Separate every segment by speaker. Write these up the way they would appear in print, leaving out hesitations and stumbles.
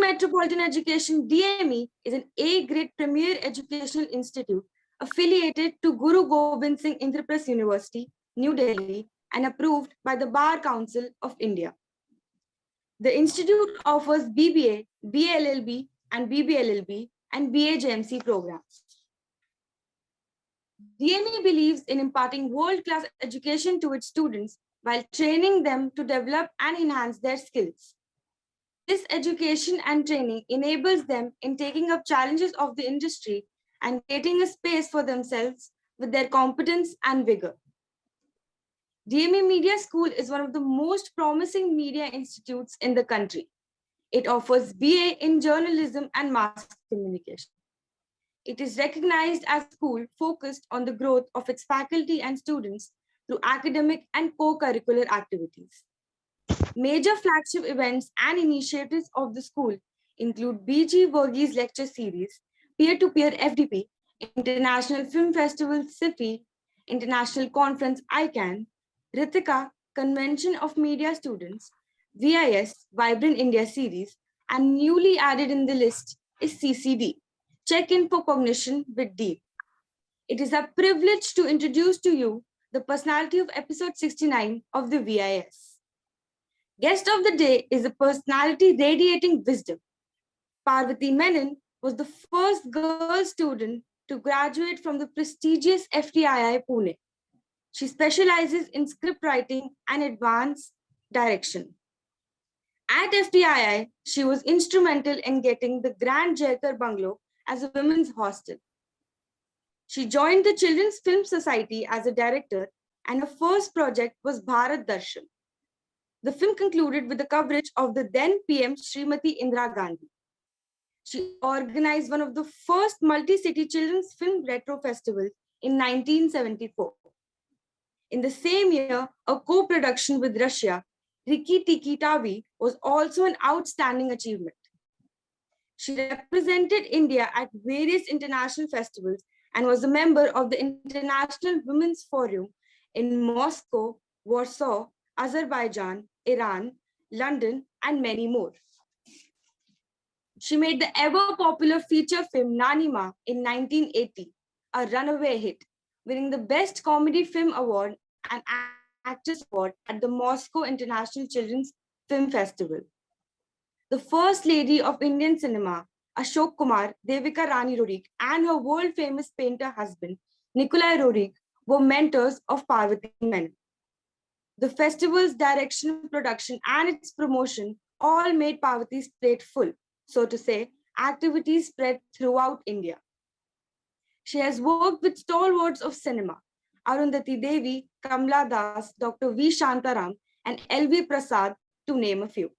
Speaker 1: Metropolitan Education DME is an A-grade premier educational institute affiliated to Guru Gobind Singh Indraprasth University, New Delhi, and approved by the Bar Council of India. The institute offers BBA, BLLB, and BBLLB, and BAJMC programs. DME believes in imparting world-class education to its students while training them to develop and enhance their skills. This education and training enables them in taking up challenges of the industry and creating a space for themselves with their competence and vigor. DME Media School is one of the most promising media institutes in the country. It offers BA in journalism and mass communication. It is recognized as a school focused on the growth of its faculty and students through academic and co-curricular activities. Major flagship events and initiatives of the school include BG Verghese Lecture Series, Peer-to-Peer FDP, International Film Festival SIFI, International Conference ICANN, Ritika Convention of Media Students, VIS Vibrant India Series, and newly added in the list is CCD, Check-in for Cognition with Deep. It is a privilege to introduce to you the personality of episode 69 of the VIS. Guest of the day is a personality radiating wisdom. Parvati Menon was the first girl student to graduate from the prestigious FTII Pune. She specializes in script writing and advanced direction. At FTII, she was instrumental in getting the Grand Jaikar Bungalow as a women's hostel. She joined the Children's Film Society as a director, and her first project was Bharat Darshan. The film concluded with the coverage of the then PM Srimati Indira Gandhi. She organized one of the first multi-city children's film retro festivals in 1974. In the same year, a co-production with Russia, Riki Tiki Tavi, was also an outstanding achievement. She represented India at various international festivals and was a member of the International Women's Forum in Moscow, Warsaw, Azerbaijan, Iran, London, and many more. She made the ever-popular feature film Nanima in 1980, a runaway hit, winning the Best Comedy Film Award and Actress Award at the Moscow International Children's Film Festival. The First Lady of Indian Cinema, Ashok Kumar, Devika Rani Rorik, and her world-famous painter husband, Nikolai Rorik, were mentors of Parvati Menon. The festival's direction, production, and its promotion all made Parvati's plate full, so to say, activities spread throughout India. She has worked with stalwarts of cinema, Arundhati Devi, Kamla Das, Dr. V. Shantaram, and L.V. Prasad, to name a few.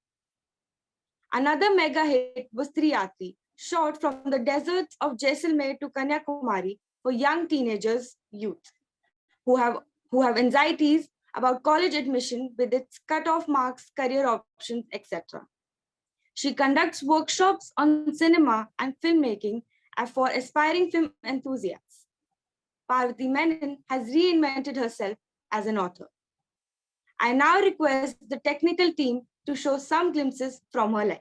Speaker 1: Another mega hit was Triyatri, shot from the deserts of Jaisalmer to Kanyakumari for young teenagers, youth, who have anxieties about college admission with its cut-off marks, career options, etc. She conducts workshops on cinema and filmmaking for aspiring film enthusiasts. Parvati Menon has reinvented herself as an author. I now request the technical team to show some glimpses from her life.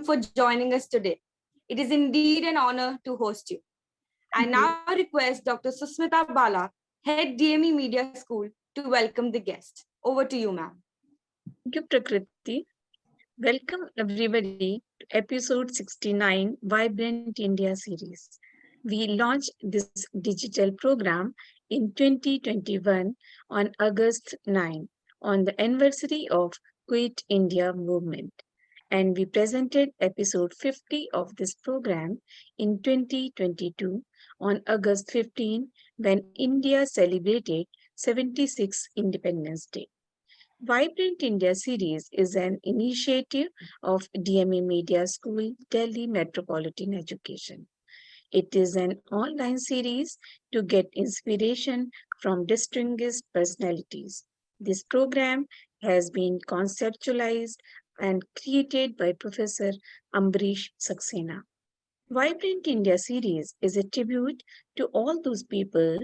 Speaker 1: For joining us today. It is indeed an honor to host you. I now request Dr. Susmita Bala, Head DME Media School, to welcome the guest. Over to you, ma'am.
Speaker 2: Thank you, Prakriti. Welcome everybody to episode 69 Vibrant India series. We launched this digital program in 2021 on August 9 on the anniversary of Quit India movement, and we presented episode 50 of this program in 2022 on August 15 when India celebrated 76th Independence Day. Vibrant India series is an initiative of DMA Media School, Delhi Metropolitan Education. It is an online series to get inspiration from distinguished personalities. This program has been conceptualized and created by Professor Ambrish Saxena. Vibrant India series is a tribute to all those people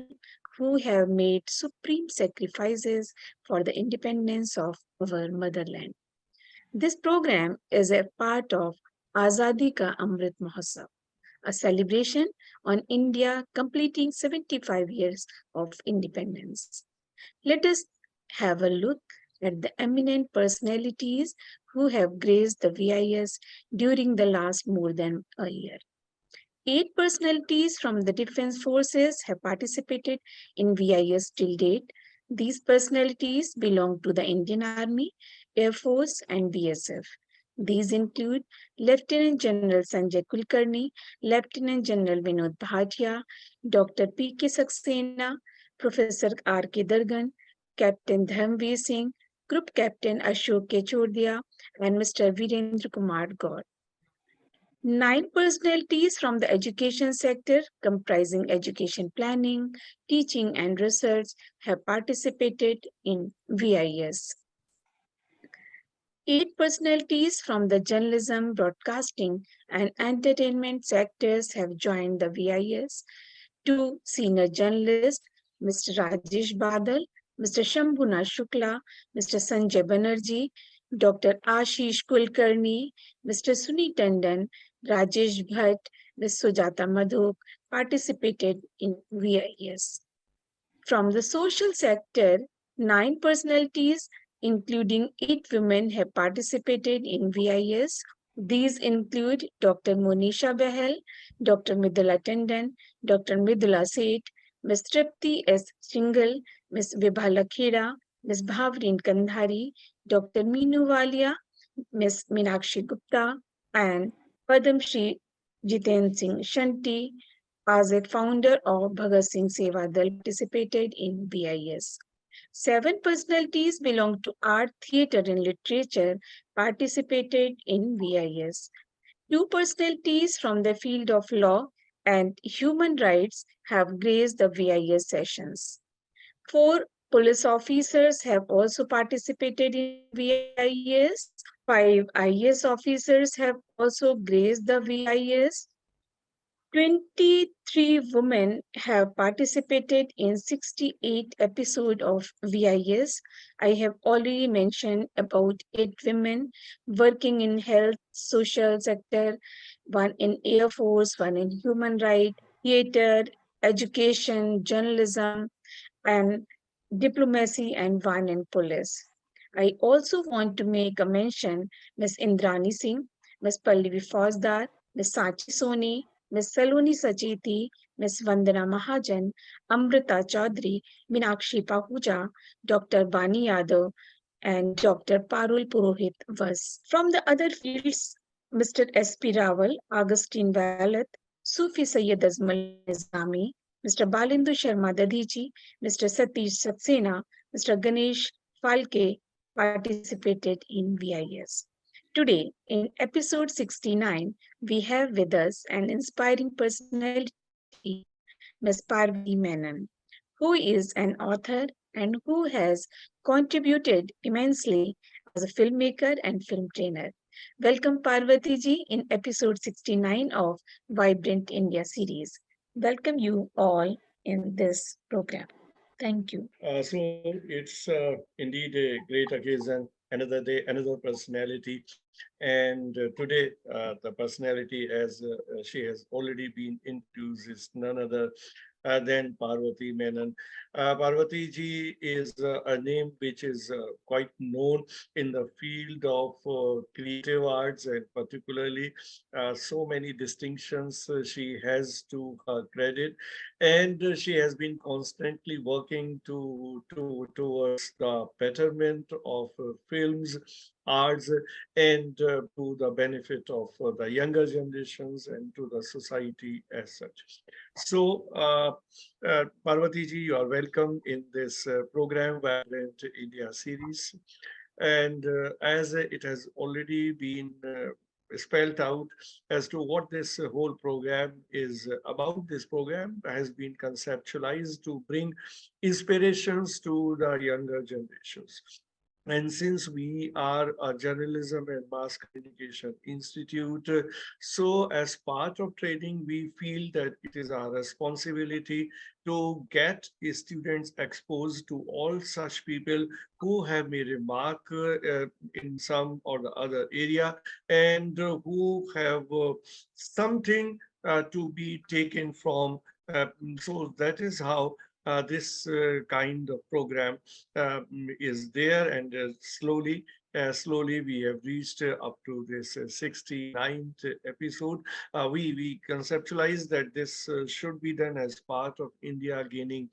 Speaker 2: who have made supreme sacrifices for the independence of our motherland. This program is a part of Azadi Ka Amrit Mahotsav, a celebration on India completing 75 years of independence. Let us have a look at the eminent personalities who have graced the VIS during the last more than a year. Eight personalities from the Defense Forces have participated in VIS till date. These personalities belong to the Indian Army, Air Force, and BSF. These include Lieutenant General Sanjay Kulkarni, Lieutenant General Vinod Bhatia, Dr. P.K. Saxena, Professor R.K. Dargan, Captain Dharmveer Singh, Group Captain Ashok Kechordia, and Mr. Virendra Kumar Gaur. Nine personalities from the education sector, comprising education planning, teaching, and research, have participated in VIS. Eight personalities from the journalism, broadcasting, and entertainment sectors have joined the VIS. Two senior journalists, Mr. Rajesh Badal, Mr. Shambhuna Shukla, Mr. Sanjay Banerjee, Dr. Ashish Kulkarni, Mr. Suni Tandon, Rajesh Bhatt, Ms. Sujata Madhuk participated in VIS. From the social sector, nine personalities, including eight women, have participated in VIS. These include Dr. Monisha Behel, Dr. Midula Tandon, Dr. Midula Seth, Ms. Tripti S. Singhal, Ms. Vibha Lakhera, Ms. Bhavrin Kandhari, Dr. Meenu Walia, Ms. Meenakshi Gupta, and Padam Shri Jiten Singh Shanti, as a founder of Bhagat Singh Seva Dal, participated in BIS. Seven personalities belong to art, theatre, and literature participated in VIS. Two personalities from the field of law and human rights have graced the VIS sessions. Four police officers have also participated in VIS. Five IAS officers have also graced the VIS. 23 women have participated in 68 episodes of VIS. I have already mentioned about 8 women working in health, social sector, one in Air Force, one in human rights, theater, education, journalism, and diplomacy, and one in police. I also want to make a mention Ms. Indrani Singh, Ms. Pallavi Fauzdar, Ms. Sachi Soni, Ms. Saloni Sacheti, Ms. Vandana Mahajan, Amrita Chaudhary, Meenakshi Pahuja, Dr. Bani Yadav, and Dr. Parul Purohit was. From the other fields, Mr. S.P. Rawal, Augustine Valat, Sufi Sayyid Azmal Nizami, Mr. Balindu Sharma Dadhiji, Mr. Satish Saxena, Mr. Ganesh Falke participated in VIS. Today, in episode 69, we have with us an inspiring personality, Ms. Parvati Menon, who is an author and who has contributed immensely as a filmmaker and film trainer. Welcome, Parvati ji, in episode 69 of Vibrant India series. Welcome you all in this program. Thank you.
Speaker 3: So it's indeed a great occasion, another day, another personality. And today, the personality, as she has already been introduced, is none other than Parvati Menon. Parvati ji is a name which is quite known in the field of creative arts, and particularly so many distinctions she has to her credit, and she has been constantly working towards the betterment of films, arts, and to the benefit of the younger generations and to the society as such. So, Parvati ji, you are welcome in this program, Vibrant India series. And as it has already been spelled out as to what this whole program is about, this program has been conceptualized to bring inspirations to the younger generations. And since we are a journalism and mass communication institute, so as part of training, we feel that it is our responsibility to get students exposed to all such people who have made remark in some or the other area, and who have something to be taken from. So that is how this kind of program is there, and slowly we have reached up to this 69th episode. We conceptualize that this should be done as part of India gaining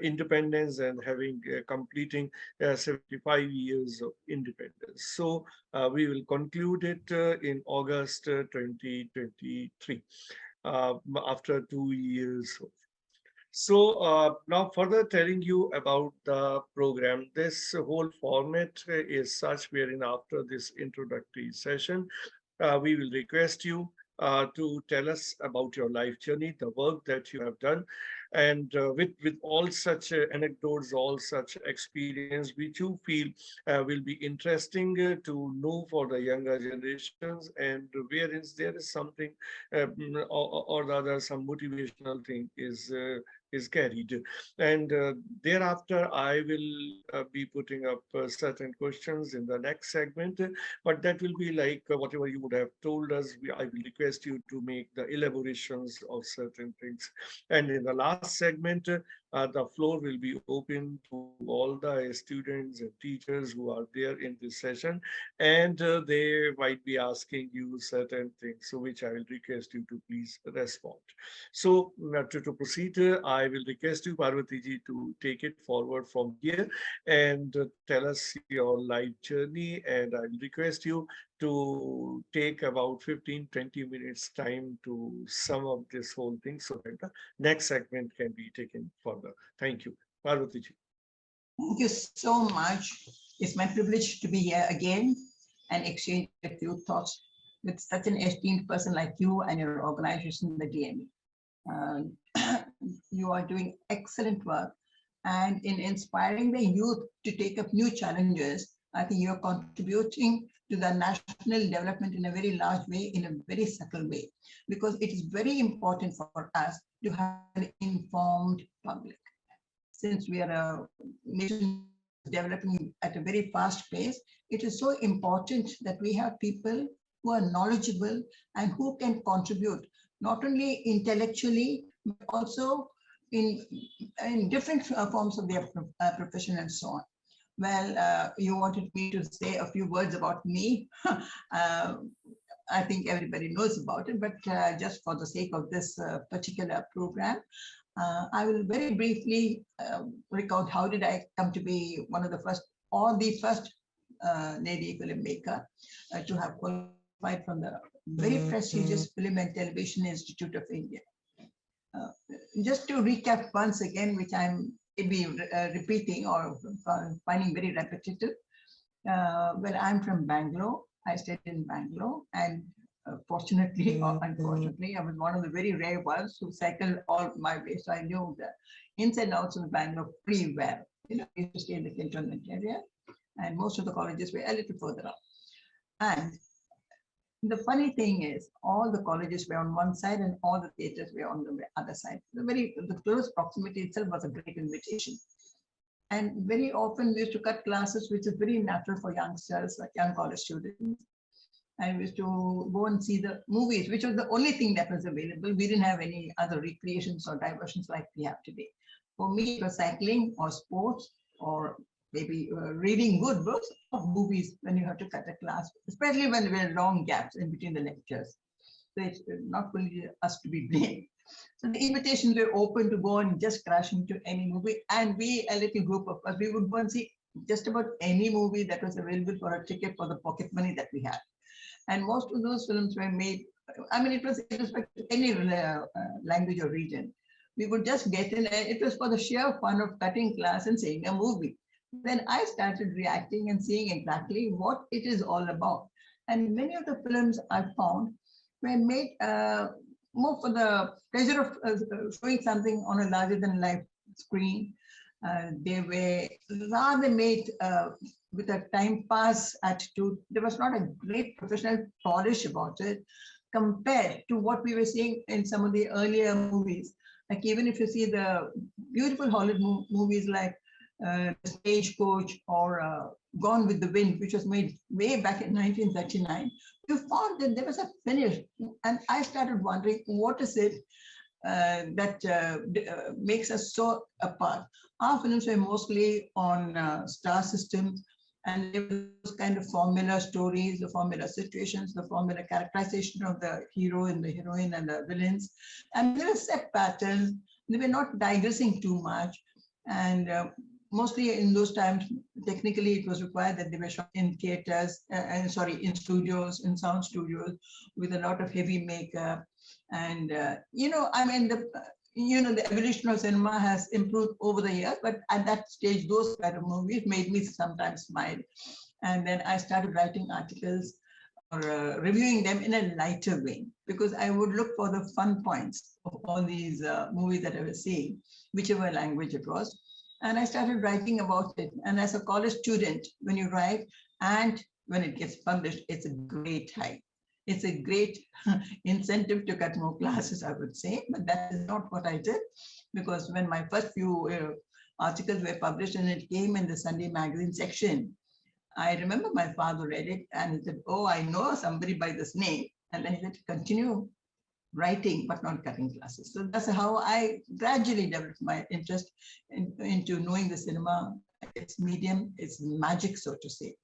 Speaker 3: independence and having completing 75 years of independence. So we will conclude it in August 2023 after 2 years. So now further telling you about the program, this whole format is such wherein after this introductory session, we will request you to tell us about your life journey, the work that you have done, and with all such anecdotes, all such experience, which you feel will be interesting to know for the younger generations, and wherein there is something or rather some motivational thing is carried. And thereafter, I will be putting up certain questions in the next segment, but that will be like whatever you would have told us. I will request you to make the elaborations of certain things. And in the last segment, the floor will be open to all the students and teachers who are there in this session, and they might be asking you certain things, so which I will request you to please respond. So to proceed, I will request you, Parvati ji, to take it forward from here and tell us your life journey. And I will request you to take about 15-20 minutes time to sum up this whole thing so that the next segment can be taken further. Thank you. Parvati ji.
Speaker 4: Thank you so much. It's my privilege to be here again and exchange a few thoughts with such an esteemed person like you and your organization, the DME. You are doing excellent work, and in inspiring the youth to take up new challenges, I think you're contributing to the national development in a very large way, in a very subtle way, because it is very important for us to have an informed public. Since we are a nation developing at a very fast pace, it is so important that we have people who are knowledgeable and who can contribute not only intellectually, but also in different forms of their profession and so on. Well, you wanted me to say a few words about me. I think everybody knows about it, but just for the sake of this particular program, I will very briefly recount how did I come to be one of the first or the first lady filmmaker to have qualified from the very prestigious Film and Television Institute of India. Just to recap once again, which I'm maybe repeating or finding very repetitive. Well, I'm from Bangalore. I stayed in Bangalore, and fortunately or unfortunately, I was one of the very rare ones who cycled all my way. So I knew the ins and outs of Bangalore pretty well. You know, I used to stay in the cantonment area, and most of the colleges were a little further up. And the funny thing is, all the colleges were on one side and all the theaters were on the other side. The close proximity itself was a great invitation. And very often we used to cut classes, which is very natural for youngsters, like young college students. And we used to go and see the movies, which was the only thing that was available. We didn't have any other recreations or diversions like we have today. For me, it was cycling or sports or maybe reading good books or movies when you have to cut a class, especially when there were long gaps in between the lectures. So it's not only us to be blamed. So the invitations were open to go and just crash into any movie. And we, a little group of us, we would go and see just about any movie that was available for a ticket for the pocket money that we had. And most of those films were made, I mean, it was irrespective of any language or region. We would just get in, and it was for the sheer fun of cutting class and seeing a movie. Then I started reacting and seeing exactly what it is all about. And many of the films I found were made more for the pleasure of showing something on a larger than life screen. They were rather made with a time pass attitude. There was not a great professional polish about it compared to what we were seeing in some of the earlier movies. Like even if you see the beautiful Hollywood movies like Stagecoach or Gone with the Wind, which was made way back in 1939, you found that there was a finish. And I started wondering, what is it that makes us so apart? Our films were mostly on star systems, and there was those kind of formula stories, the formula situations, the formula characterization of the hero and the heroine and the villains. And there were set patterns. They were not digressing too much. And mostly in those times, technically it was required that they were shot in theaters, in studios, in sound studios, with a lot of heavy makeup. And, the evolution of cinema has improved over the years, but at that stage, those kind of movies made me sometimes smile. And then I started writing articles or reviewing them in a lighter vein, because I would look for the fun points of all these movies that I was seeing, whichever language it was. And I started writing about it. And as a college student, when you write and when it gets published, it's a great high. It's a great incentive to cut more classes, I would say, but that is not what I did, because when my first few articles were published and it came in the Sunday magazine section, I remember my father read it and he said, "Oh, I know somebody by this name." And then he said, "Continue writing, but not cutting classes." So that's how I gradually developed my interest into knowing the cinema, its medium, its magic, so to say.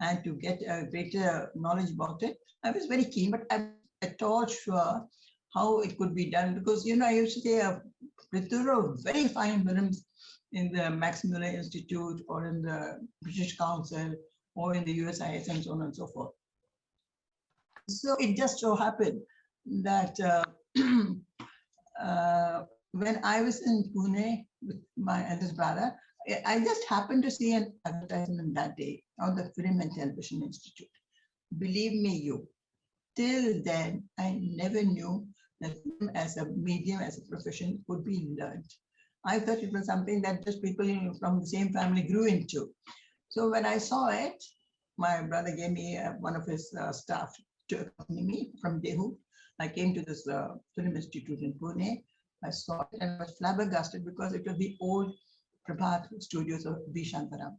Speaker 4: And to get a greater knowledge about it, I was very keen, but I'm not at all sure how it could be done, because, I used to say a plethora of very fine films in the Max Muller Institute or in the British Council or in the USIS and so on and so forth. So it just so happened that when I was in Pune with my eldest brother, I just happened to see an advertisement that day on the Film and Television Institute. Believe me, till then, I never knew that film as a medium, as a profession could be learned. I thought it was something that just people from the same family grew into. So when I saw it, my brother gave me one of his staff to accompany me from Dehu. I came to this film institute in Pune. I saw it and I was flabbergasted, because it was the old Prabhat studios of V. Shantaram.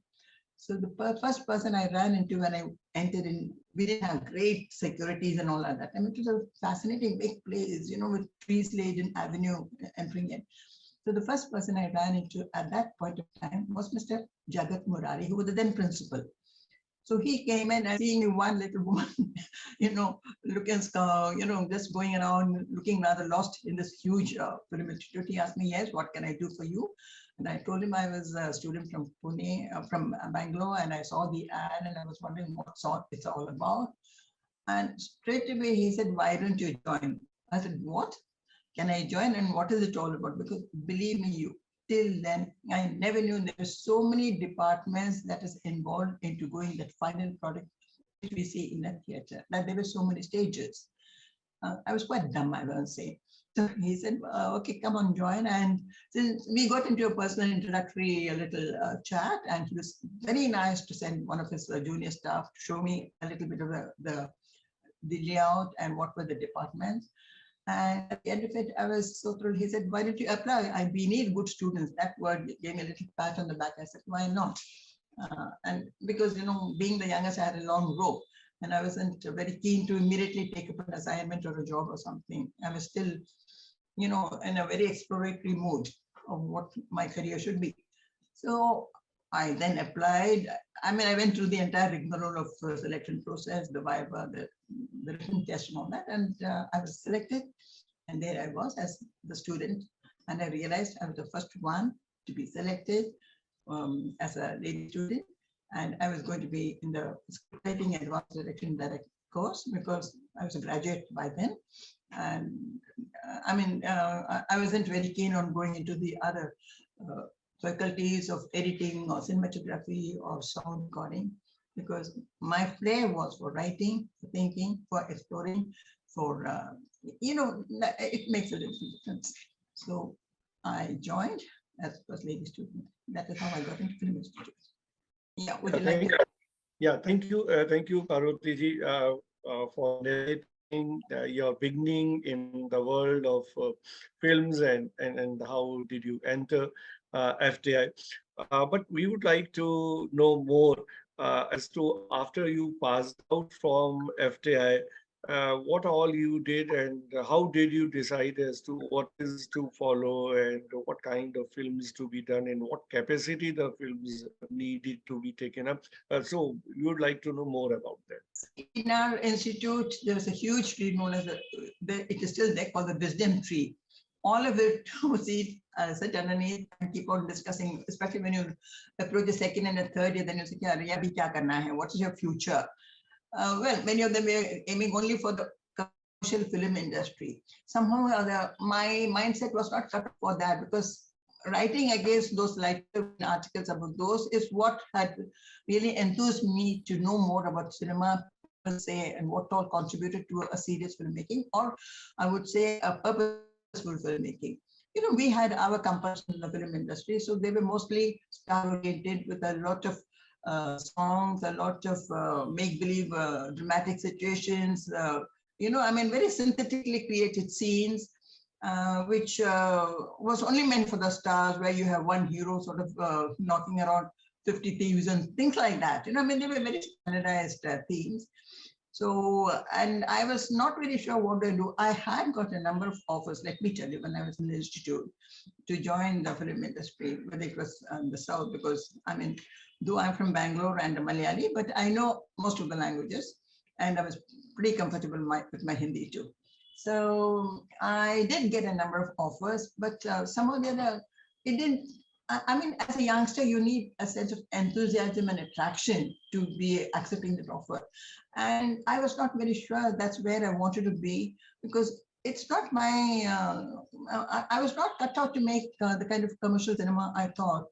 Speaker 4: So the first person I ran into when I entered in, we didn't have great securities and all of that. I mean, it was a fascinating big place, with trees-laden avenue entering it. So the first person I ran into at that point of time was Mr. Jagat Murari, who was the then principal. So he came in and seeing one little woman, looking, just going around, looking rather lost in this huge film institute. He asked me, "Yes, what can I do for you?" And I told him I was a student from Pune, from Bangalore, and I saw the ad and I was wondering what it's all about. And straight away he said, "Why don't you join?" I said, "What? Can I join? And what is it all about?" Because believe me, till then, I never knew there were so many departments that is involved into going that final product which we see in the theater, that there were so many stages. I was quite dumb, I will say. So he said, "Okay, come on, join." And since we got into a personal introductory little chat, and he was very nice to send one of his junior staff to show me a little bit of the layout and what were the departments. And at the end of it, I was so thrilled. He said, "Why don't you apply? We need good students." That word gave me a little pat on the back. I said, "Why not?" And because, being the youngest, I had a long rope. And I wasn't very keen to immediately take up an assignment or a job or something. I was still, in a very exploratory mood. of what my career should be. So I then applied. I mean, I went through the entire rigmarole of selection process, the VIVA, the written test and all that, and I was selected. And there I was as the student, and I realized I was the first one to be selected as a lady student, and I was going to be in the scriptwriting advanced direction direct course because I was a graduate by then. And I wasn't very keen on going into the other faculties of editing or cinematography or sound recording, because my flair was for writing, for thinking, for exploring, for, it makes a difference. So I joined as first lady student. That is how I got into Film Institute. Yeah, would you like to?
Speaker 3: Yeah, thank you, Parvati ji, for narrating your beginning in the world of films and how did you enter FTI. But we would like to know more as to after you passed out from FTI, what all you did and how did you decide as to what is to follow and what kind of films to be done and what capacity the films needed to be taken up. So we would like to know more about that.
Speaker 4: In our institute, there was a huge tree known as it is still there, called the wisdom tree. All of it was sit underneath and keep on discussing, especially when you approach the second and the third year, then you say, Abhi kya karna hai? What is your future? Well, many of them were aiming only for the commercial film industry. Somehow or other, my mindset was not cut for that, because writing against those lighter articles about those is what had really enthused me to know more about cinema per se and what all contributed to a serious filmmaking, or I would say a purposeful filmmaking. You know, we had our companies in the film industry, so they were mostly star-oriented with a lot of songs, a lot of make-believe dramatic situations, very synthetically created scenes, which was only meant for the stars, where you have one hero sort of knocking around 50 thieves and things like that. They were very standardized themes. So, and I was not really sure what to do. I had got a number of offers, let me tell you, when I was in the institute, to join the film industry, whether it was in the South, because though I'm from Bangalore and Malayali, but I know most of the languages, and I was pretty comfortable with my Hindi too. So I did get a number of offers, but some of the other, it didn't. As a youngster, you need a sense of enthusiasm and attraction to be accepting that offer. And I was not very sure that's where I wanted to be, because it's not my, I was not cut out to make the kind of commercial cinema I thought,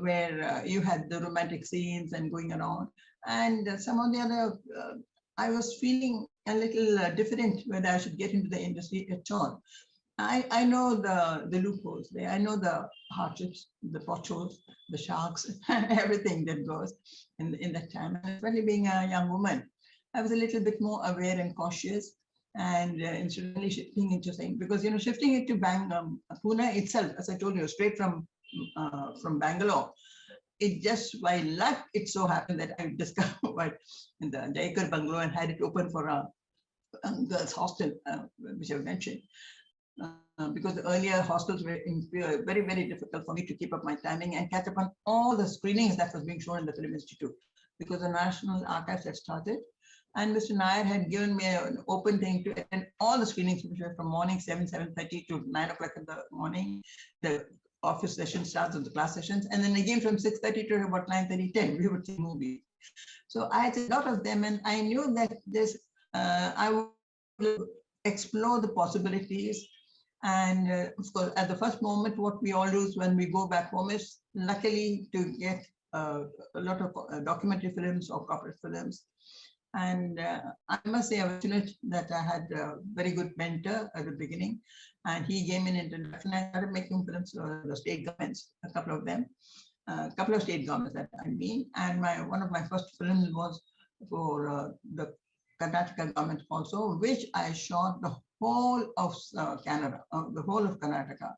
Speaker 4: where you had the romantic scenes and going around. And some of the other, I was feeling a little different whether I should get into the industry at all. I know the loopholes there. I know the hardships, the potholes, the sharks, everything that goes in that time. And especially being a young woman, I was a little bit more aware and cautious. And instead of really shifting into saying, because shifting it to Pune itself, as I told you, straight from Bangalore, it just by luck, it so happened that I discovered in the Jaikar bungalow and had it open for a girls' hostel, which I mentioned. Because the earlier hostels were very, very difficult for me to keep up my timing and catch up on all the screenings that was being shown in the Film Institute, because the National Archives had started. And Mr. Nair had given me an open thing to attend all the screenings, which were from morning 7:30 to 9 o'clock in the morning. The office session starts with the class sessions. And then again from 6:30 to about 9:30, 10, we would see movies. So I had a lot of them, and I knew that I would explore the possibilities. And of course, at the first moment, what we all do is when we go back home is luckily to get a lot of documentary films or corporate films. And I must say, I was fortunate that I had a very good mentor at the beginning, and he gave me an introduction. I started making films for the state governments, a couple of them, a couple of state governments that I mean. And one of my first films was for the Karnataka government also, which I shot the whole of Canada, the whole of Karnataka,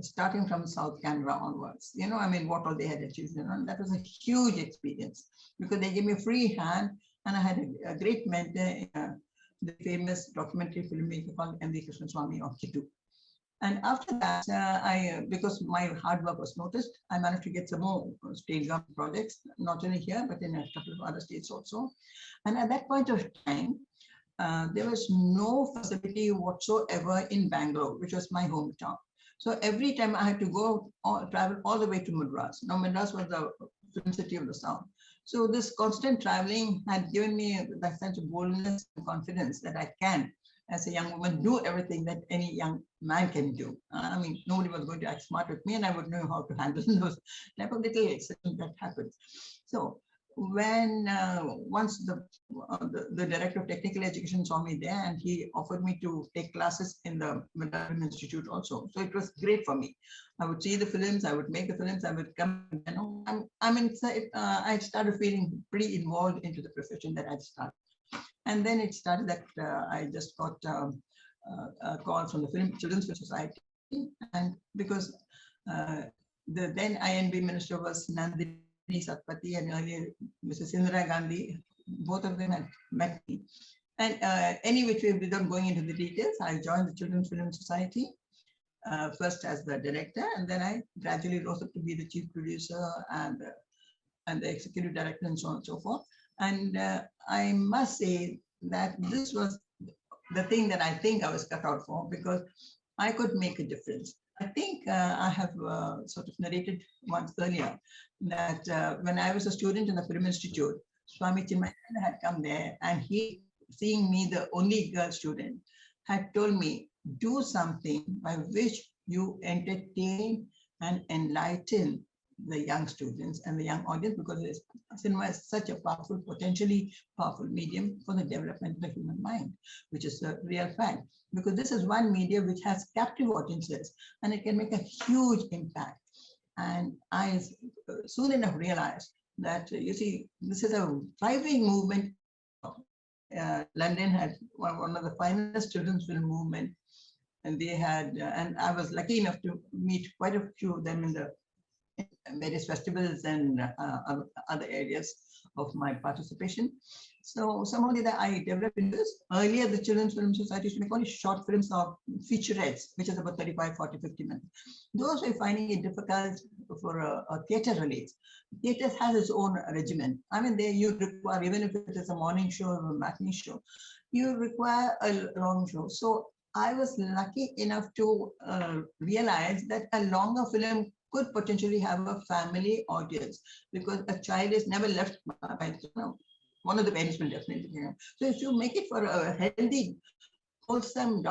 Speaker 4: starting from South Canada onwards. What all they had achieved. That was a huge experience, because they gave me a free hand, and I had a great mentor, the famous documentary filmmaker called M.V. Krishnaswamy of Kittu. And after that, because my hard work was noticed, I managed to get some more state government projects, not only here, but in a couple of other states also. And at that point of time, there was no facility whatsoever in Bangalore, which was my hometown. So every time I had to travel all the way to Madras. Now Madras was the film city of the South. So this constant traveling had given me that sense of boldness and confidence that I can, as a young woman, do everything that any young man can do. I mean, nobody was going to act smart with me, and I would know how to handle those type of little accidents that happens. So when once the director of technical education saw me there, and he offered me to take classes in the Menon Institute also. So it was great for me. I would see the films, I would make the films, I would come, you know, I'm inside, I started feeling pretty involved into the profession that I'd started. And then it started that I just got a call from the Children's Film Society, and because the then INB minister was Nandini Satpathy, and earlier Mrs. Indira Gandhi, both of them had met me. And any which way, without going into the details, I joined the Children's Film Society, first as the director, and then I gradually rose up to be the chief producer and the executive director and so on and so forth. And I must say that this was the thing that I think I was cut out for, because I could make a difference. I think I have sort of narrated once earlier that when I was a student in the Film Institute, Swami Chinmayananda had come there, and he, seeing me the only girl student, had told me, do something by which you entertain and enlighten the young students and the young audience, because cinema is such a powerful, potentially powerful medium for the development of the human mind, which is a real fact. Because this is one media which has captive audiences, and it can make a huge impact. And I soon enough realized that, you see, this is a thriving movement. London had one of the finest children's film movement, and they had, and I was lucky enough to meet quite a few of them in the various festivals and other areas of my participation. So somehow that I developed in this. Earlier, the Children's Film Society used to make only short films or featurettes, which is about 35, 40, 50 minutes. Those were finding it difficult for a theatre release. Theatre has its own regimen. I mean, there you require, even if it is a morning show or a matinee show, you require a long show. So I was lucky enough to realize that a longer film could potentially have a family audience, because a child is never left by, one of the parents will definitely, So if you make it for a healthy, wholesome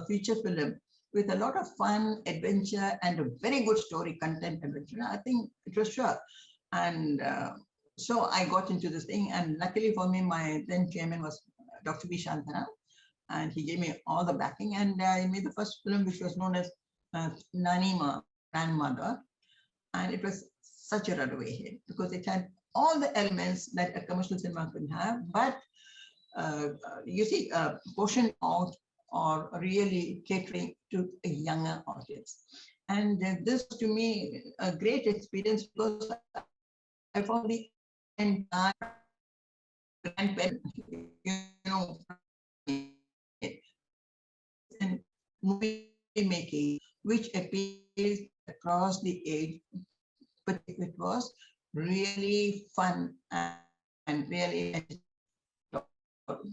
Speaker 4: feature film with a lot of fun, adventure, and a very good story content adventure, I think it was sure. And so I got into this thing, and luckily for me, my then chairman was Dr. V. Shantana, and he gave me all the backing, and I made the first film, which was known as Nanima, Grandmother, and it was such a runaway hit because it had all the elements that a commercial cinema could have, but you see, portion out or really catering to a younger audience. And this to me a great experience, because I found the entire grandparent, and movie making, which appeals across the age, but it was really fun and really.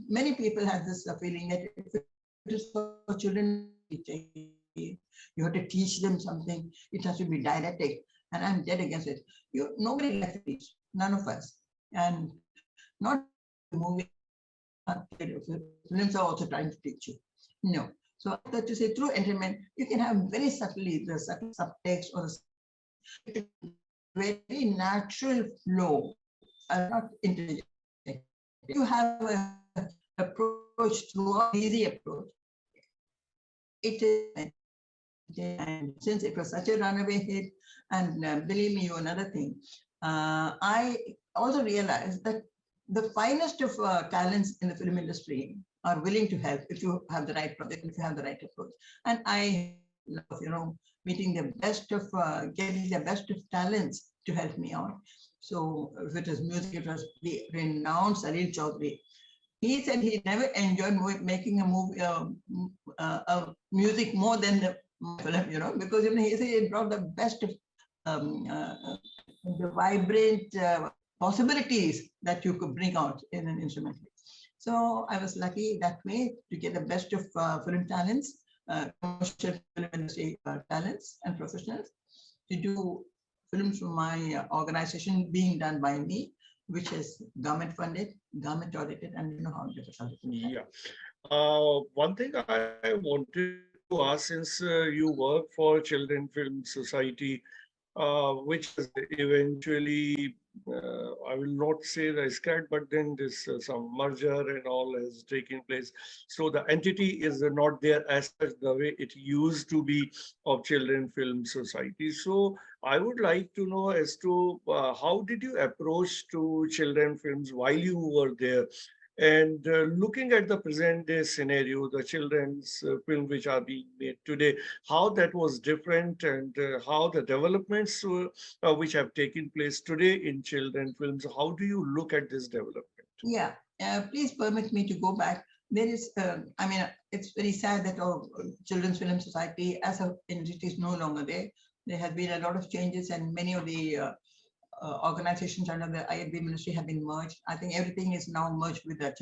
Speaker 4: Many people have this feeling that if it is for children, you have to teach them something. It has to be didactic, and I'm dead against it. Nobody likes to teach, none of us, and not movie. Films are also trying to teach you. No. So that to say, through entertainment, you can have very subtly the subtle subtext or the very natural flow, not intelligent. You have an approach through an easy approach. It is, and since it was such a runaway hit, and believe me, another thing, I also realized that the finest of talents in the film industry are willing to help if you have the right project, if you have the right approach. And I love, meeting the best of, getting the best of talents to help me out. So if it was music, it was the renowned Salil Chaudhary. He said he never enjoyed making a movie, music more than the my film, because he said it brought the best of the vibrant possibilities that you could bring out in an instrument. So I was lucky that way to get the best of film talents, commercial film industry talents and professionals to do films from my organization being done by me, which is government funded, government audited, and you know how difficult it is.
Speaker 3: Yeah. One thing I wanted to ask, since you work for Children Film Society, which has eventually, I will not say the SCAT, but then this some merger and all has taken place. So the entity is not there as such the way it used to be of Children Film Society. So I would like to know as to how did you approach to children films while you were there? And looking at the present day scenario, the children's film which are being made today, how that was different and how the developments which have taken place today in children films, how do you look at this development?
Speaker 4: Yeah, please permit me to go back. There is, it's very sad that our Children's Film Society as an entity is no longer there. There has been a lot of changes and many of the organizations under the ILB ministry have been merged. I think everything is now merged with the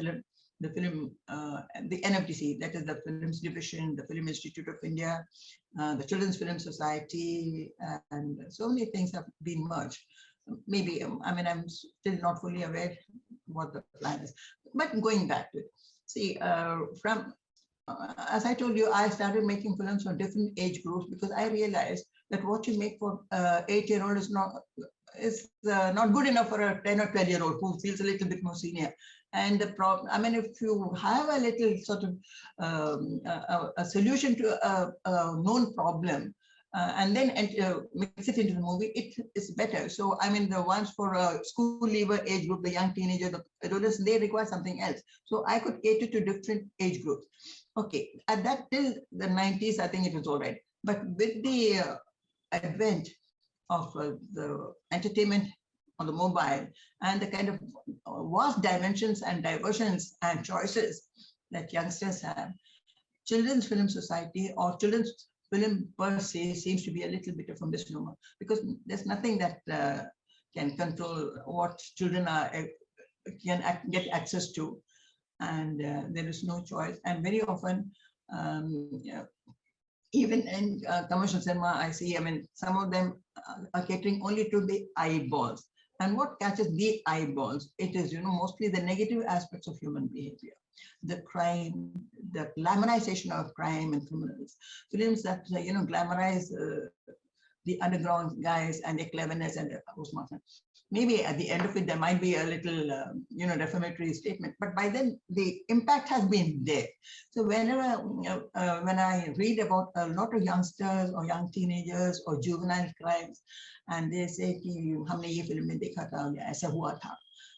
Speaker 4: film, the NFDC, that is the Films Division, the Film Institute of India, the Children's Film Society, and so many things have been merged. Maybe, I'm still not fully aware what the plan is. But going back to it, see, as I told you, I started making films for different age groups because I realized that what you make for 8-year-old is not good enough for a 10 or 12-year-old who feels a little bit more senior. And the problem, if you have a little sort of a solution to a known problem, and then mix it into the movie, it is better. So, the ones for a school leaver age group, the young teenager, the adolescent, they require something else. So I could cater to different age groups. Okay, at that till the 90s, I think it was all right. But with the advent of the entertainment on the mobile and the kind of vast dimensions and diversions and choices that youngsters have, Children's Film Society or children's film per se seems to be a little bit of a misnomer because there's nothing that can control what children can get access to, and there is no choice. And very often, even in commercial cinema, I see, some of them are catering only to the eyeballs. And what catches the eyeballs? It is, mostly the negative aspects of human behavior, the crime, the glamorization of crime and criminals. Films that, glamorize the underground guys and their cleverness and their smartness. Maybe at the end of it, there might be a little, defamatory statement, but by then the impact has been there. So whenever, when I read about a lot of youngsters or young teenagers or juvenile crimes, and they say, "Humne ye film mein dekha tha, aisa hua tha."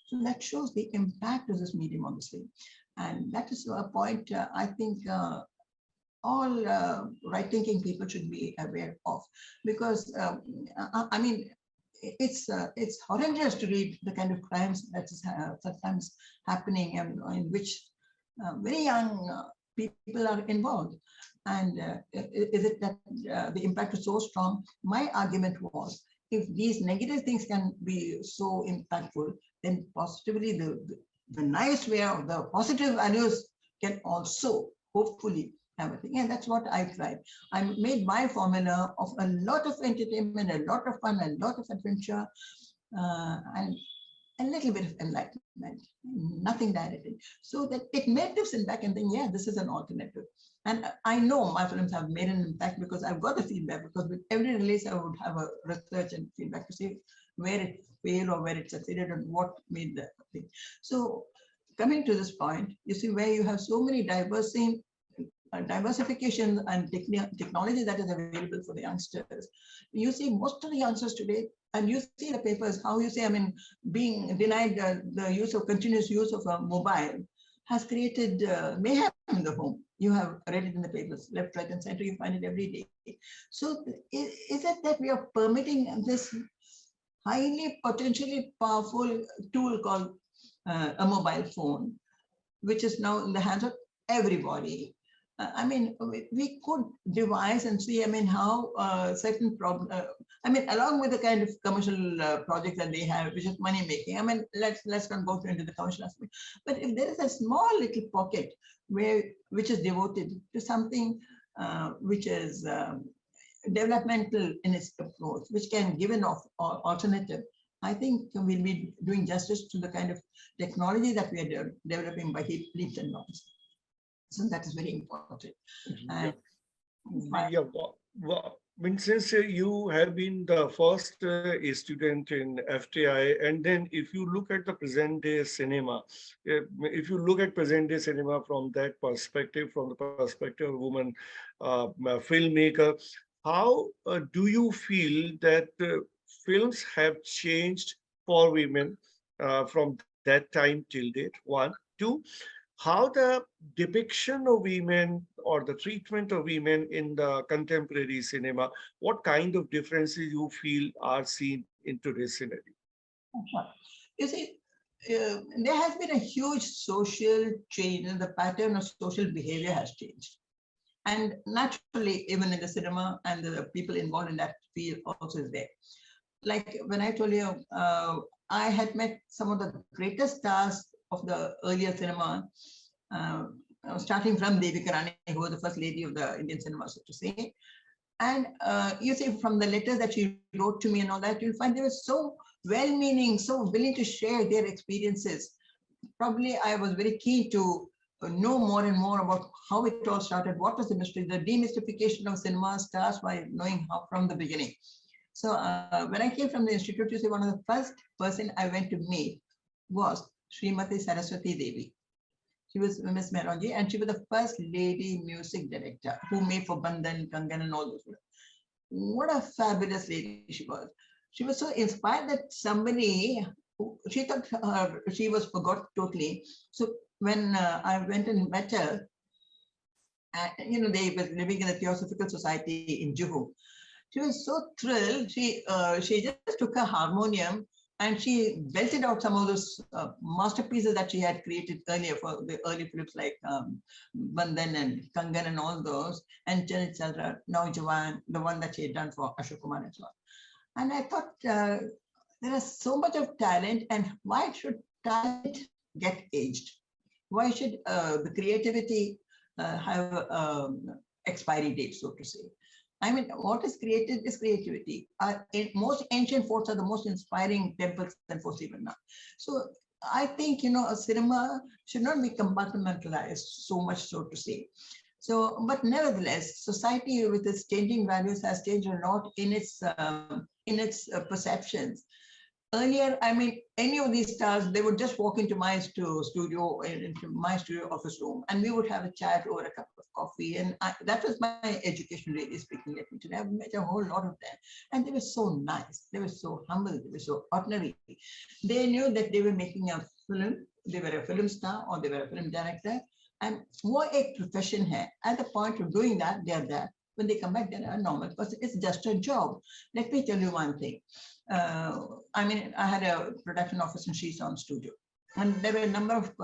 Speaker 4: So that shows the impact of this medium on the screen. And that is a point I think all right-thinking people should be aware of, because it's horrendous to read the kind of crimes that is sometimes happening and in which very young people are involved. And is it that the impact is so strong? My argument was, if these negative things can be so impactful, then positively the nice way of the positive values can also hopefully have a thing. And that's what I tried. I made my formula of a lot of entertainment, a lot of fun, a lot of adventure, and a little bit of enlightenment, nothing directly. So that it made this impact and then, yeah, this is an alternative. And I know my films have made an impact because I've got the feedback, because with every release, I would have a research and feedback to see where it failed or where it succeeded and what made the thing. So coming to this point, you see where you have so many diversification and technology that is available for the youngsters. You see most of the youngsters today, and you see the papers, how you say, being denied the use of continuous use of a mobile has created mayhem in the home. You have read it in the papers, left, right, and center, you find it every day. So is it that we are permitting this highly potentially powerful tool called a mobile phone, which is now in the hands of everybody? I mean, we could devise and see, I mean, how certain problem, I mean, along with the kind of commercial project that they have, which is money making. I mean, let's not go into the commercial aspect. But if there is a small little pocket which is devoted to something which is developmental in its approach, which can give an alternative, I think we'll be doing justice to the kind of technology that we are developing by leaps and bounds. So that is very important. And
Speaker 3: Yeah, I mean, since you have been the first student in FTI, and then if you look at the present day cinema, if you look at present day cinema from that perspective, from the perspective of woman filmmaker, how do you feel that films have changed for women from that time till date? One, two, how the depiction of women or the treatment of women in the contemporary cinema, what kind of differences you feel are seen in today's scenario?
Speaker 4: you see, there has been a huge social change, and the pattern of social behavior has changed. And naturally, even in the cinema, and the people involved in that field also is there. Like when I told you, I had met some of the greatest stars of the earlier cinema, starting from Devi Karani, who was the first lady of the Indian cinema, so to say. And you see, from the letters that she wrote to me and all that, you'll find they were so well-meaning, so willing to share their experiences. Probably I was very keen to know more and more about how it all started, what was the mystery, the demystification of cinema starts by knowing how from the beginning. So when I came from the institute, you see, one of the first person I went to meet was Srimati Saraswati Devi. She was Miss Menon, and she was the first lady music director who made for Bandhan, Kangan, and all those. What a fabulous lady she was. She was so inspired that somebody, she thought she was forgot totally. So when I went and met her, you know, they were living in a Theosophical Society in Juhu. She was so thrilled. She just took her harmonium and she belted out some of those masterpieces that she had created earlier for the early films like Bandhan and Kangan and all those, and Janit Chandra, Naujawan, the one that she had done for Ashok Kumar and so on. And I thought there is so much of talent, and why should talent get aged? Why should the creativity have expiry date, so to say? I mean, what is created is creativity. Most ancient forts are the most inspiring temples and forts even now. So I think, you know, a cinema should not be compartmentalized so much, so to say. So, but nevertheless, society with its changing values has changed a lot in its perceptions. Earlier, I mean, any of these stars, they would just walk into my studio, into my studio office room, and we would have a chat over a cup of coffee. And that was my education, really speaking. Let me tell you, I've met a whole lot of them. And they were so nice. They were so humble. They were so ordinary. They knew that they were making a film. They were a film star or they were a film director. And what a profession hai. At the point of doing that, they are there. When they come back, they're a normal person. It's just a job. Let me tell you one thing. I mean, I had a production office in Shishon studio, and there were a number of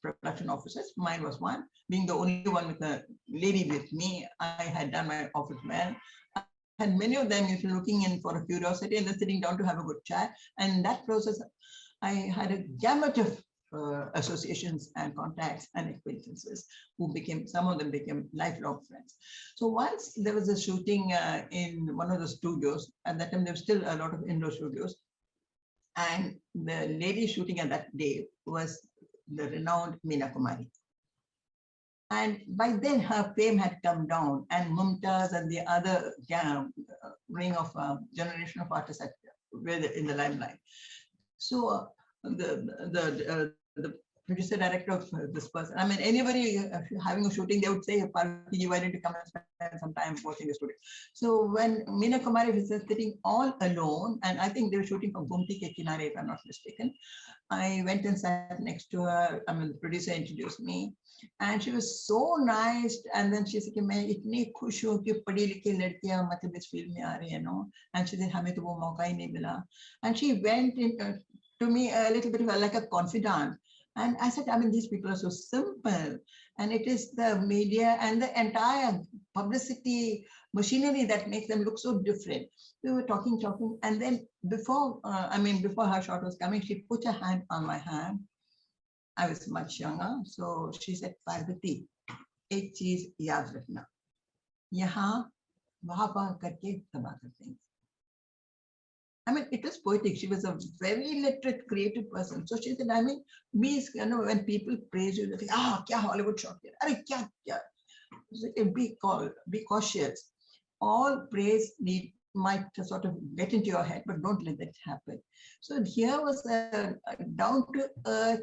Speaker 4: production offices. Mine was one, being the only one with a lady with me. I had done my office well. And many of them, if you're looking in for a curiosity and they're sitting down to have a good chat. And in that process, I had a gamut of associations and contacts and acquaintances who became, some of them became lifelong friends. So once there was a shooting in one of the studios, at that time there was still a lot of indoor studios, and the lady shooting at that day was the renowned Meena Kumari. And by then her fame had come down, and Mumtaz and the other ring of generation of artists were in the limelight. So the producer director of this person, I mean, anybody having a shooting, they would say, Parvati, why don't you come and spend some time watching the studio? So when Meena Kumari was sitting all alone, and I think they were shooting from Gumti Ke Kinare, if I'm not mistaken, I went and sat next to her. I mean, the producer introduced me, and she was so nice. And then she said, "मैं इतनी खुश हूँ कि पढ़ी लिखी लड़कियाँ मतलब इस फिल्म में आ रही है, no?" And she said, "हमें तो वो मौका ही नहीं मिला." And she went in, to me a little bit like a confidant. And I said, I mean, these people are so simple. And it is the media and the entire publicity machinery that makes them look so different. We were talking. And then before her shot was coming, she put her hand on my hand. I was much younger. So she said, Parvati, एक चीज याद रखना, यहाँ वहां करके दबा करते हैं. I mean, it was poetic. She was a very literate, creative person. So she said, I mean, when people praise you, they think, kya Hollywood shot here? Be cautious. All praise might sort of get into your head, but don't let that happen. So here was a down-to-earth,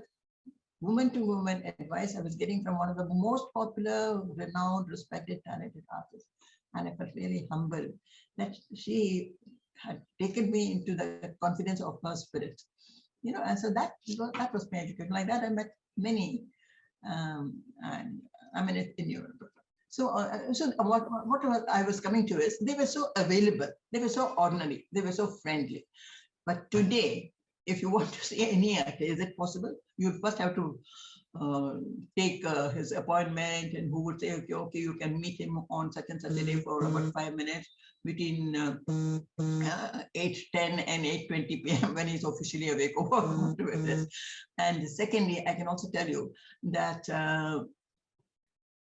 Speaker 4: woman-to-woman advice I was getting from one of the most popular, renowned, respected, talented artists. And I felt really humbled that she had taken me into the confidence of her spirit, and so that was my education. Like that, I met many, and I mean, in Europe. So, what I was coming to is they were so available, they were so ordinary, they were so friendly. But today, if you want to see any actor, is it possible? You first have to take his appointment, and who would say, okay, you can meet him on such and such a day for about 5 minutes between 8:10 and 8:20 p.m. when he's officially awake or whatever it is. And secondly, I can also tell you that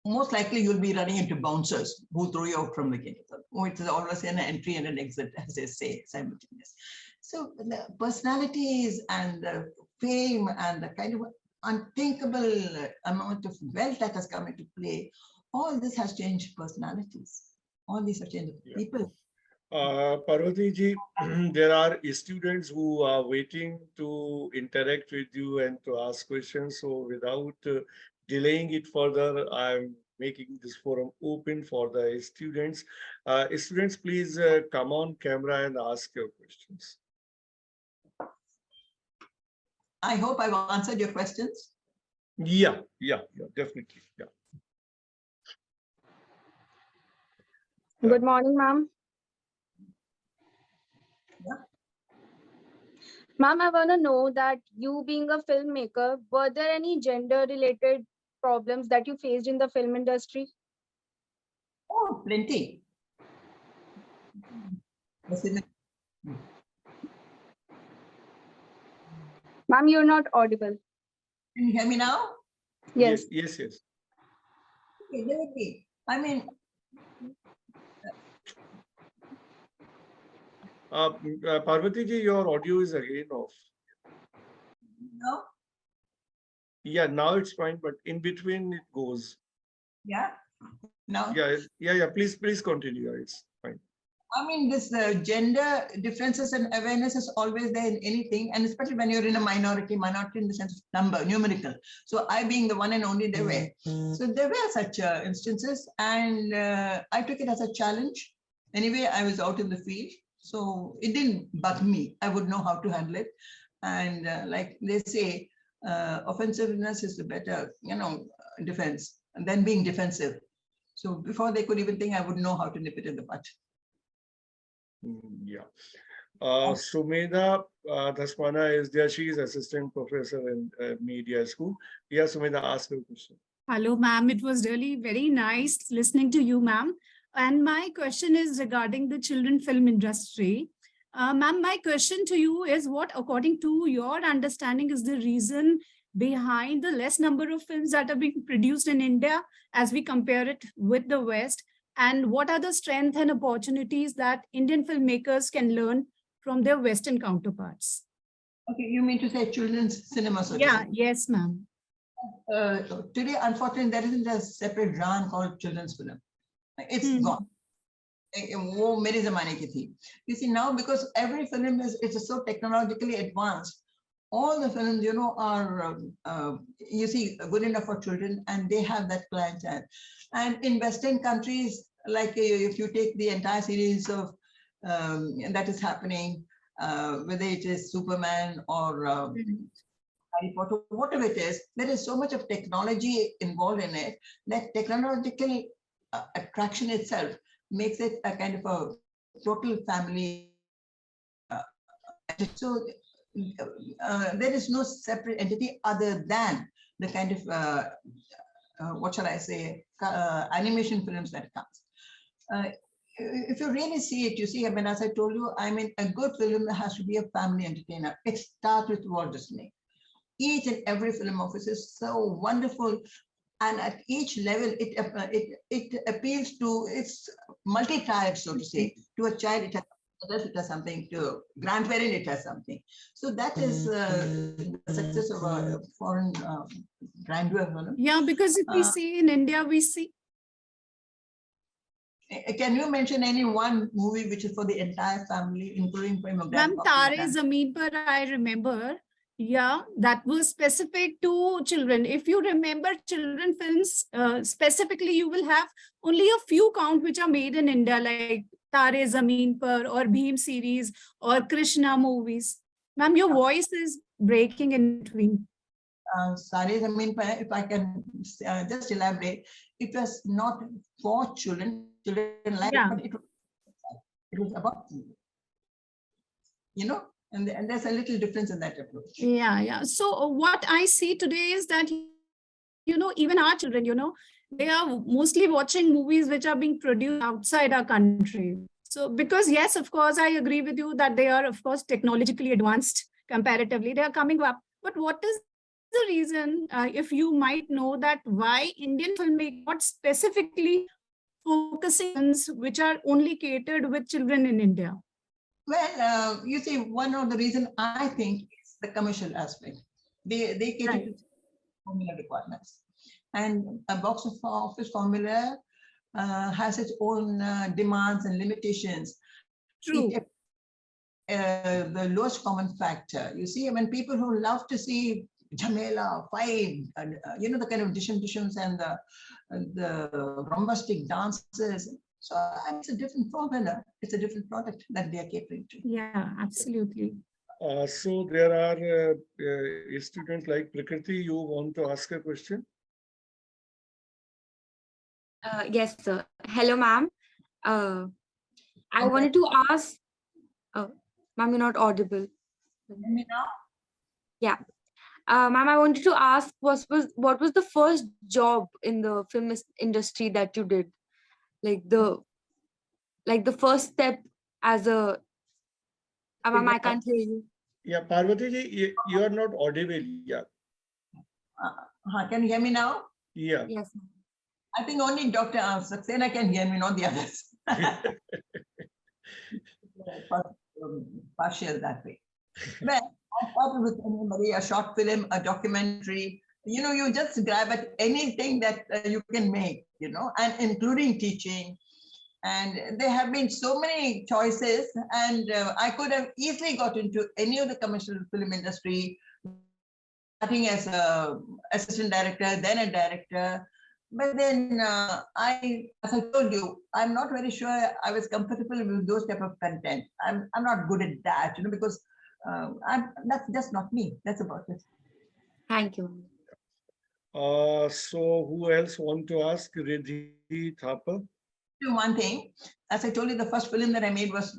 Speaker 4: most likely you'll be running into bouncers who throw you out from the gate. It's always an entry and an exit, as they say, simultaneous. So the personalities and the fame and the kind of unthinkable amount of wealth that has come into play, all this has changed personalities. All these have changed people.
Speaker 3: Parvati ji, there are students who are waiting to interact with you and to ask questions. So without delaying it further, I'm making this forum open for the students. Students, please come on camera and ask your questions.
Speaker 4: I hope I've answered your questions.
Speaker 3: Yeah, definitely. Yeah.
Speaker 1: Good morning, ma'am.
Speaker 4: Yeah.
Speaker 1: Ma'am, I want to know that you being a filmmaker, were there any gender-related problems that you faced in the film industry?
Speaker 4: Oh, plenty.
Speaker 1: Ma'am, you're not audible.
Speaker 4: Can you hear me now?
Speaker 1: Yes.
Speaker 3: Yes.
Speaker 4: Okay, there would be. I mean,
Speaker 3: Parvati ji, your audio is again off.
Speaker 4: no?
Speaker 3: Yeah, now it's fine, but in between it goes.
Speaker 4: Yeah. Now.
Speaker 3: Yeah. Please continue. It's fine.
Speaker 4: I mean, this gender differences and awareness is always there in anything, and especially when you're in a minority in the sense of number, numerical. So I being the one and only, there were. So there were such instances, and I took it as a challenge. Anyway, I was out in the field, so it didn't bug me. I would know how to handle it. And like they say, offensiveness is the better, defense than being defensive. So before they could even think, I would know how to nip it in the bud.
Speaker 3: Yeah. Sumedha Dasmana is there. She is assistant professor in media school. Yeah, Sumedha, ask your question.
Speaker 5: Hello, ma'am. It was really very nice listening to you, ma'am. And my question is regarding the children film industry. Ma'am, my question to you is what, according to your understanding, is the reason behind the less number of films that are being produced in India as we compare it with the West? And what are the strengths and opportunities that Indian filmmakers can learn from their Western counterparts?
Speaker 4: Okay, you mean to say children's cinema? So
Speaker 5: yeah, yes, ma'am.
Speaker 4: Today, unfortunately, there isn't a separate genre called children's film. It's gone. You see, now because every film is so technologically advanced, all the films, are, you see, good enough for children, and they have that clientele. And in Western countries, like if you take the entire series of that is happening, whether it is Superman or Harry Potter, whatever it is, there is so much of technology involved in it that technological attraction itself makes it a kind of a total family. So there is no separate entity other than the kind of, what shall I say, animation films that comes. If you really see it, you see, I mean, as I told you, I mean, a good film has to be a family entertainer. It starts with Walt Disney. Each and every film of his is so wonderful. And at each level, it appeals to, it's multi-tired, so to say. To a child, it has something. To a grandparent, it has something. So that is the success of a foreign grandeur.
Speaker 5: Yeah, because if we see in India, we see.
Speaker 4: Can you mention any one movie which is for the entire family, including
Speaker 5: Ma'am,
Speaker 4: grandpa?
Speaker 5: Tare Zameen Par, I remember. Yeah, that was specific to children. If you remember children films, specifically, you will have only a few count which are made in India, like Tare Zameen Par or Bheem series or Krishna movies. Ma'am, your voice is breaking in between.
Speaker 4: Tare Zameen Par, if I can just elaborate, it was not for children like,
Speaker 5: Yeah.
Speaker 4: but it was about, you know, and there's a little difference in that approach.
Speaker 5: Yeah. So what I see today is that, you know, even our children, you know, they are mostly watching movies which are being produced outside our country. So because, yes, of course, I agree with you that they are, of course, technologically advanced comparatively. They are coming up. But what is the reason, if you might know, that why Indian filmmakers not specifically focusing on which are only catered with children in India?
Speaker 4: Well, you see, one of the reasons I think is the commercial aspect. They cater to formula requirements, and a box of office formula has its own demands and limitations.
Speaker 5: True.
Speaker 4: The lowest common factor. You see, when people who love to see Jamela, fight, you know, the kind of dishes and the bombastic dances. So it's a different formula. It's a different product that they are catering to.
Speaker 5: Yeah, absolutely.
Speaker 3: So there are students like Prakriti, you want to ask a question?
Speaker 1: Yes, sir. Hello, ma'am. I wanted to ask, ma'am, you're not audible.
Speaker 4: Hear me now?
Speaker 1: Yeah. Ma'am, I wanted to ask, what was the first job in the film industry that you did? Like the first step as a, ma'am, I can't hear you.
Speaker 3: Yeah, Parvati ji, you are not audible. Yeah.
Speaker 4: Can you hear me now?
Speaker 3: Yeah.
Speaker 1: Yes.
Speaker 4: I think only Dr. Saxena can hear me, not the others. Partial that way. Well, I started with anybody, a short film, a documentary. You know, you just grab at anything that you can make, you know, and including teaching. And there have been so many choices, and I could have easily got into any of the commercial film industry, starting as a assistant director, then a director. But then as I told you, I'm not very sure I was comfortable with those type of content. I'm not good at that, you know, because that's just not me. That's about it.
Speaker 1: Thank you.
Speaker 3: So who else want to ask? Riddhi Thapa?
Speaker 4: One thing, as I told you, the first film that I made was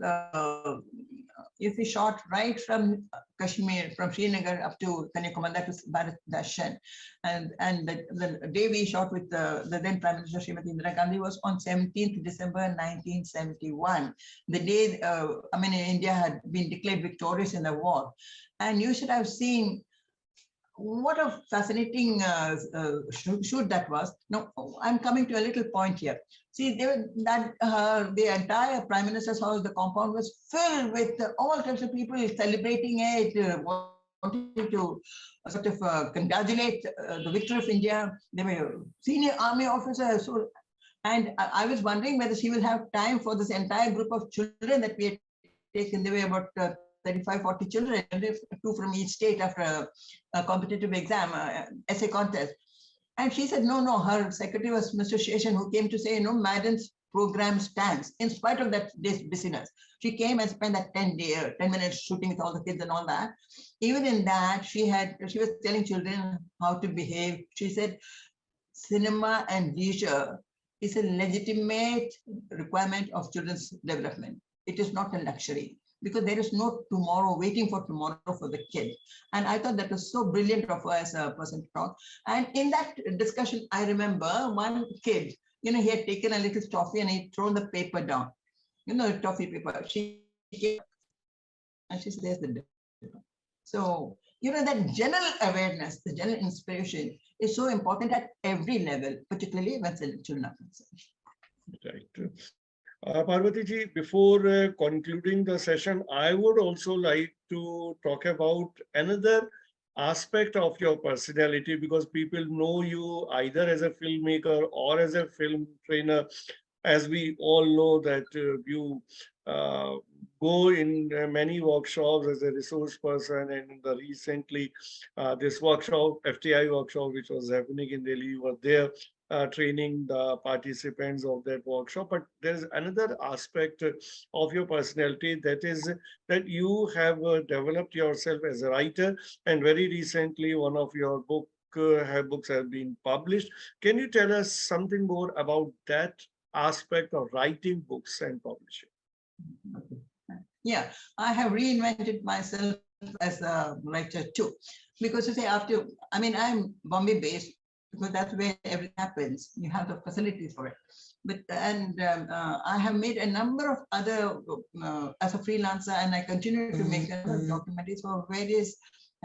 Speaker 4: you see, shot right from Kashmir, from Srinagar up to Kanyakumari, that was Bharat Darshan. And the day we shot with the then Prime Minister Srimati Indira Gandhi was on 17th December 1971. The day, I mean, India had been declared victorious in the war. And you should have seen what a fascinating shoot that was. Now, I'm coming to a little point here. See, the entire Prime Minister's house, the compound was filled with all types of people celebrating it, wanting to sort of congratulate the victory of India. They were senior army officers. So, and I was wondering whether she will have time for this entire group of children that we had taken. There were about 35, 40 children, 2 from each state after a competitive exam, essay contest. And she said, no, her secretary was Mr. Sheshan, who came to say, Madam's program stands in spite of that busyness. She came and spent that 10 minutes shooting with all the kids and all that. Even in that, she was telling children how to behave. She said, cinema and leisure is a legitimate requirement of children's development. It is not a luxury. because there is no tomorrow, waiting for tomorrow for the kid. And I thought that was so brilliant of her as a person to talk. And in that discussion, I remember one kid, he had taken a little toffee and he'd thrown the paper down, toffee paper. She came and she said, there's the difference. So, that general awareness, the general inspiration is so important at every level, particularly when children are concerned.
Speaker 3: Right. Parvati ji, before concluding the session, I would also like to talk about another aspect of your personality, because people know you either as a filmmaker or as a film trainer. As we all know that you go in many workshops as a resource person, and recently this workshop, FTI workshop, which was happening in Delhi, you were there training the participants of that workshop. But there's another aspect of your personality, that is that you have developed yourself as a writer, and very recently one of your books have been published. Can you tell us something more about that aspect of writing books and publishing?
Speaker 4: Yeah, I have reinvented myself as a writer too, because I'm Bombay based, because that's where everything happens. You have the facilities for it. But I have made a number of other as a freelancer, and I continue to make a number of documentaries for various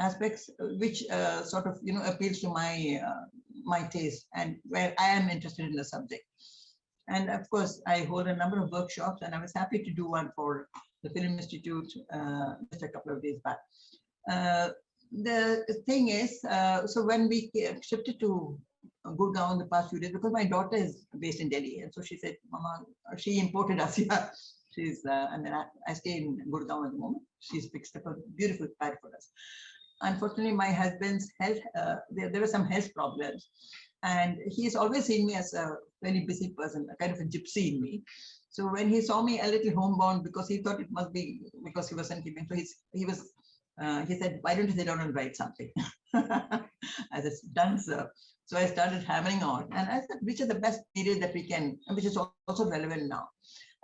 Speaker 4: aspects, which sort of appeals to my taste and where I am interested in the subject. And of course, I hold a number of workshops, and I was happy to do one for the Film Institute just a couple of days back. The thing is, so when we shifted to Gurgaon in the past few days, because my daughter is based in Delhi, and so she said, Mama, she imported us here. She's, and then I stay in Gurgaon at the moment. She's fixed up a beautiful pad for us. Unfortunately, my husband's health, there were some health problems. And he's always seen me as a very busy person, a kind of a gypsy in me. So when he saw me a little homebound, because he thought it must be because he wasn't keeping, so he said, why don't you sit down and write something? I said, done, sir. So I started hammering on, and I said, which is the best period that we can, which is also relevant now.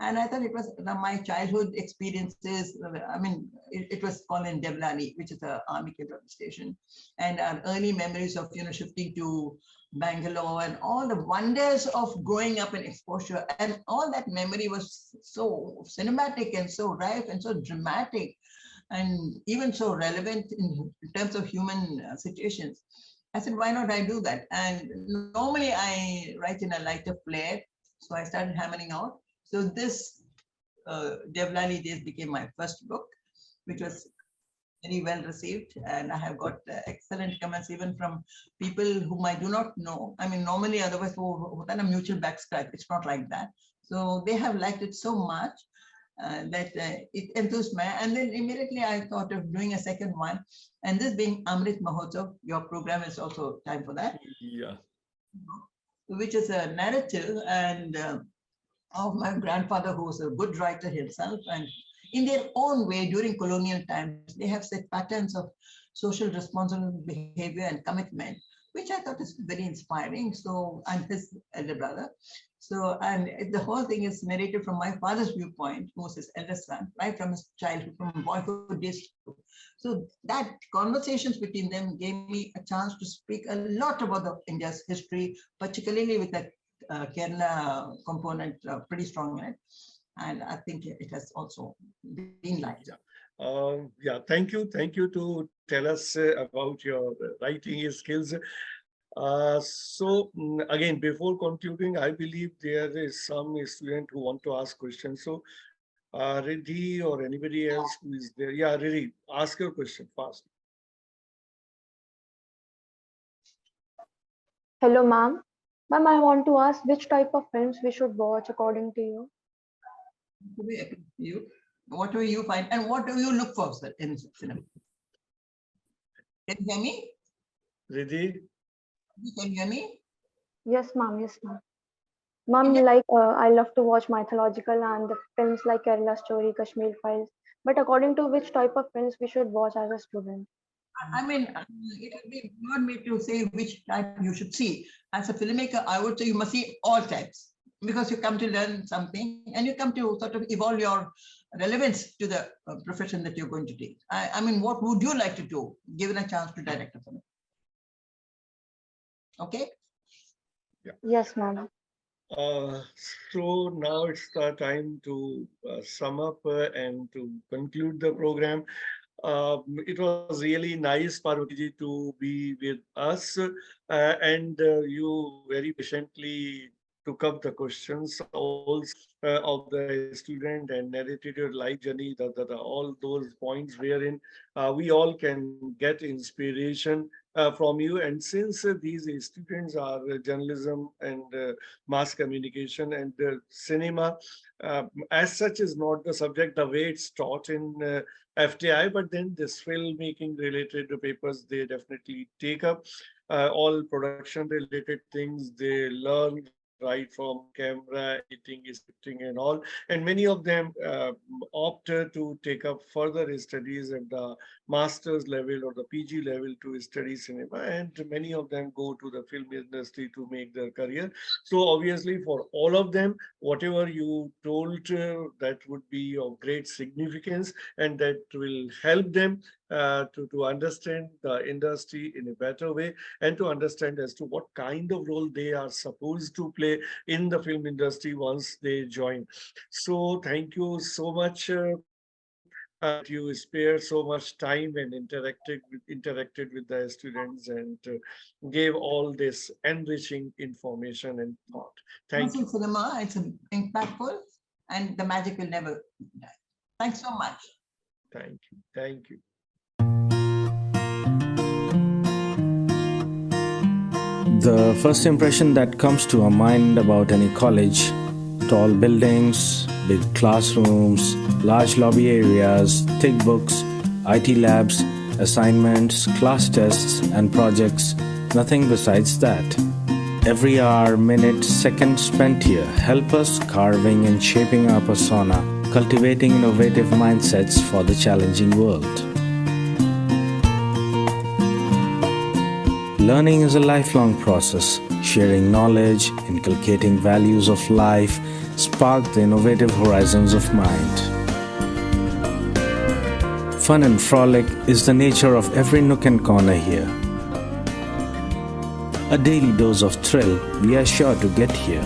Speaker 4: And I thought it was my childhood experiences. I mean, it was called in Devlani, which is an army camp station, and our early memories of shifting to Bangalore and all the wonders of growing up in exposure, and all that memory was so cinematic and so rife and so dramatic, and even so relevant in terms of human situations. I said, why not I do that? And normally I write in a lighter flair, so I started hammering out. So this Devlani Days became my first book, which was very well received, and I have got excellent comments even from people whom I do not know. I mean, normally otherwise who a mutual backstab. It's not like that. So they have liked it so much that it enthused me. And then immediately I thought of doing a second one. And this being Amrit Mahotsav, your program is also time for that.
Speaker 3: Yeah.
Speaker 4: Which is a narrative and of my grandfather, who was a good writer himself, and in their own way during colonial times, they have set patterns of social responsible behavior and commitment, which I thought is very inspiring. So I'm his elder brother. So, and the whole thing is narrated from my father's viewpoint, who was his eldest son, right from his childhood, from boyhood days. So that conversations between them gave me a chance to speak a lot about India's history, particularly with the Kerala component pretty strong in it, and I think it has also been liked.
Speaker 3: Yeah, thank you to tell us about your writing skills. So again, before concluding, I believe there is some student who want to ask questions. So Riddhi or anybody else who is there, yeah, Riddhi, ask your question fast.
Speaker 6: Hello, ma'am. Ma'am, I want to ask which type of films we should watch according to you.
Speaker 4: Whatever you find, and what do you look for, sir, in cinema? Can you hear me?
Speaker 3: Riddhi?
Speaker 4: Can you hear me?
Speaker 6: Yes, ma'am. Yes, ma'am. Ma'am, like I love to watch mythological and the films like Kerala Story, Kashmir Files. But according to which type of films we should watch as a student?
Speaker 4: I mean, it would be beyond me to say which type you should see. As a filmmaker, I would say you must see all types, because you come to learn something and you come to sort of evolve your relevance to the profession that you're going to take? I mean, what would you like to do, given a chance to direct a film? Okay.
Speaker 6: Yes, ma'am.
Speaker 3: So now it's the time to sum up and to conclude the program. It was really nice, Parvati ji, to be with us, and you very patiently took up the questions also of the student and narrated your life journey, all those points wherein we all can get inspiration from you. And since these students are journalism and mass communication and cinema, as such is not the subject the way it's taught in FTI, but then this filmmaking related papers, they definitely take up all production related things. They learn right from camera, editing, scripting and all. And many of them opt to take up further studies at the master's level or the PG level to study cinema. And many of them go to the film industry to make their career. So obviously for all of them, whatever you told, that would be of great significance, and that will help them to understand the industry in a better way and to understand as to what kind of role they are supposed to play in the film industry once they join. So thank you so much, Parvati, that you spared so much time and interacted with the students and gave all this enriching information and thought. Thank you.
Speaker 4: Cinema, it's impactful and the magic will never die. Thanks so much.
Speaker 3: Thank you. Thank you.
Speaker 7: The first impression that comes to our mind about any college: tall buildings, big classrooms, large lobby areas, thick books, IT labs, assignments, class tests, and projects. Nothing besides that. Every hour, minute, second spent here help us carving and shaping our persona, cultivating innovative mindsets for the challenging world. Learning is a lifelong process. Sharing knowledge, inculcating values of life, spark the innovative horizons of mind. Fun and frolic is the nature of every nook and corner here. A daily dose of thrill we are sure to get here.